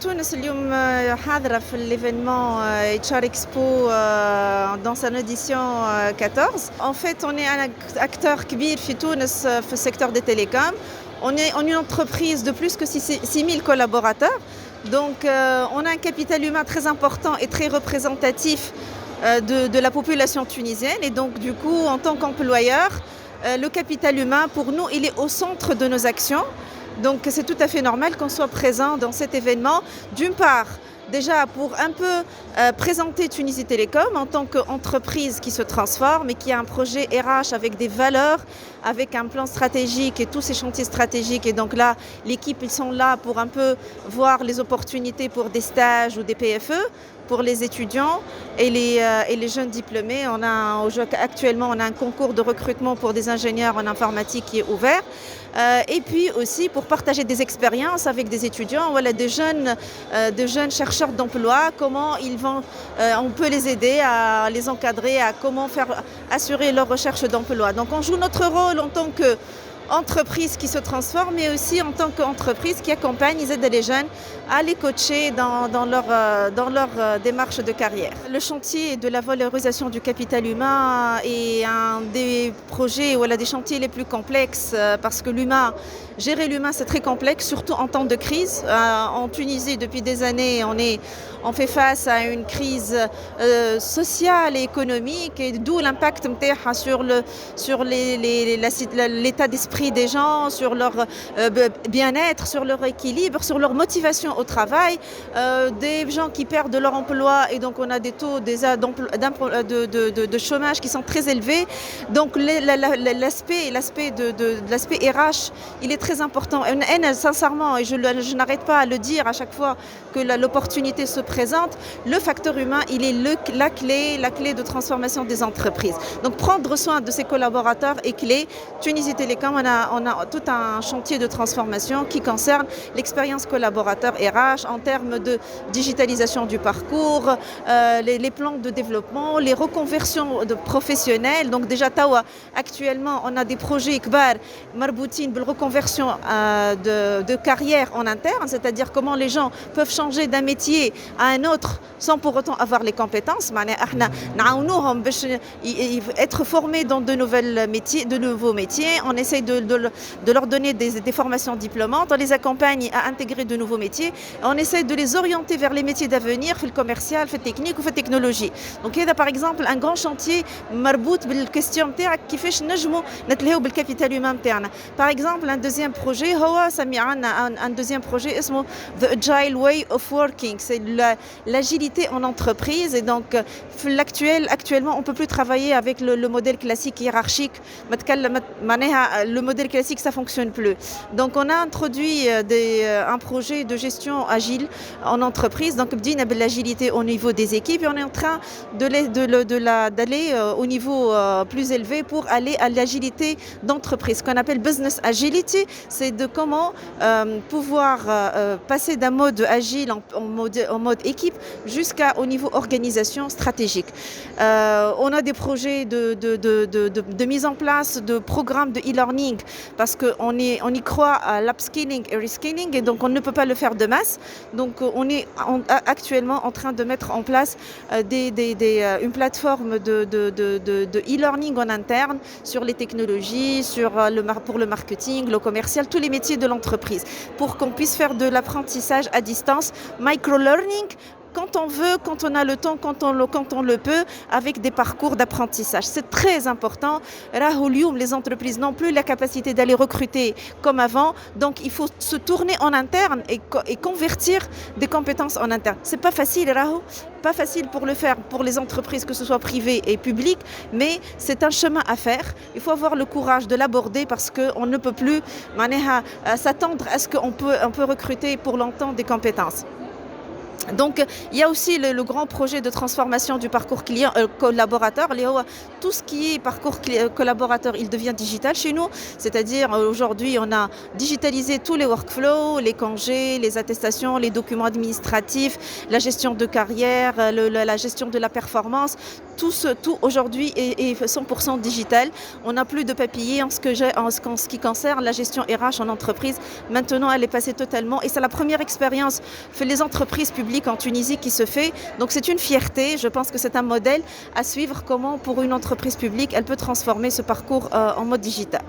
تونس اليوم حاضرة في l'événement HR Expo dans son édition 14. En fait, on est un acteur كبير في تونس في السecteur des télécoms. On est une entreprise de plus que 6000 collaborateurs. Donc, on a un capital humain très important et très représentatif de la population tunisienne. Et donc, du coup, en tant qu'employeur, le capital humain, pour nous, il est au centre de nos actions. Donc c'est tout à fait normal qu'on soit présent dans cet événement. D'une part, déjà pour un peu présenter Tunisie Télécom en tant qu'entreprise qui se transforme et qui a un projet RH avec des valeurs, avec un plan stratégique et tous ces chantiers stratégiques. Et donc là, l'équipe, ils sont là pour un peu voir les opportunités pour des stages ou des PFE, pour les étudiants et les jeunes diplômés. Actuellement, on a un concours de recrutement pour des ingénieurs en informatique qui est ouvert. Et puis aussi pour partager des expériences avec des étudiants, voilà, de jeunes chercheurs d'emploi, comment on peut les aider à les encadrer, à comment assurer leur recherche d'emploi. Donc on joue notre rôle en tant qu'entreprise qui se transforme, mais aussi en tant qu'entreprise qui accompagne, ils aident les jeunes à les coacher dans leur démarche de carrière. Le chantier de la valorisation du capital humain est un des projets, voilà, des chantiers les plus complexes parce que gérer l'humain c'est très complexe, surtout en temps de crise. En Tunisie, depuis des années, on fait face à une crise sociale et économique, et d'où l'impact sur l'état d'esprit des gens, sur leur bien-être, sur leur équilibre, sur leur motivation au travail, des gens qui perdent leur emploi et donc on a des taux de chômage qui sont très élevés. Donc l'aspect RH, il est très important. Et sincèrement, et je n'arrête pas à le dire à chaque fois que l'opportunité se présente, le facteur humain, il est la clé de transformation des entreprises. Donc prendre soin de ses collaborateurs est clé. Tunisie Télécom, on a tout un chantier de transformation qui concerne l'expérience collaborateur RH en termes de digitalisation du parcours, les plans de développement, les reconversions de professionnels. Donc déjà, actuellement, on a des projets كبار مربوطين بالreconversion de carrière en interne, c'est-à-dire comment les gens peuvent changer d'un métier à un autre sans pour autant avoir les compétences. Être formés dans de nouveaux métiers, on essaye de leur donner des formations diplômantes, on les accompagne à intégrer de nouveaux métiers, on essaie de les orienter vers les métiers d'avenir, في الكوميرسيال, في التكنيك وفي التكنولوجي. Donc هذا par exemple un grand chantier مربوط بالكستيون نتاعك كيفاش نجموا نتلهيو بالكابيتال هيومان نتاعنا. Par exemple un deuxième projet هو سميعنا un deuxième projet اسمه The Agile Way of Working, c'est l'agilité en entreprise. Et donc actuellement on peut plus travailler avec le modèle classique hiérarchique. Le modèle classique ça fonctionne plus. Donc on a introduit un projet de gestion agile en entreprise. Donc بدينا بالagilité au niveau des équipes et on est en train d'aller au niveau plus élevé pour aller à l'agilité d'entreprise, ce qu'on appelle business agility. C'est de comment pouvoir passer d'un mode agile en mode équipe jusqu'au niveau organisation stratégique. On a des projets de mise en place de programmes de e-learning parce qu'on y croit à l'upskilling et reskilling, et donc on ne peut pas le faire de masse. Donc on est actuellement en train de mettre en place une plateforme de e-learning en interne sur les technologies, pour le marketing, le commercial, tous les métiers de l'entreprise, pour qu'on puisse faire de l'apprentissage à distance, micro-learning, quand on veut, quand on a le temps, quand on le peut, avec des parcours d'apprentissage. C'est très important. Les entreprises n'ont plus la capacité d'aller recruter comme avant, donc il faut se tourner en interne et convertir des compétences en interne. C'est pas facile, pas facile pour le faire pour les entreprises, que ce soit privées et publiques, mais c'est un chemin à faire. Il faut avoir le courage de l'aborder parce qu'on ne peut plus s'attendre à ce qu'on peut recruter pour longtemps des compétences. Donc, il y a aussi le grand projet de transformation du parcours client collaborateur. Tout ce qui est parcours collaborateur, il devient digital chez nous. C'est-à-dire, aujourd'hui, on a digitalisé tous les workflows, les congés, les attestations, les documents administratifs, la gestion de carrière, la gestion de la performance. Tout aujourd'hui est 100% digital. On n'a plus de papier en ce qui concerne la gestion RH en entreprise. Maintenant, elle est passée totalement. Et c'est la première expérience que les entreprises publiques en Tunisie qui se fait. Donc c'est une fierté. Je pense que c'est un modèle à suivre, comment pour une entreprise publique, elle peut transformer ce parcours en mode digital.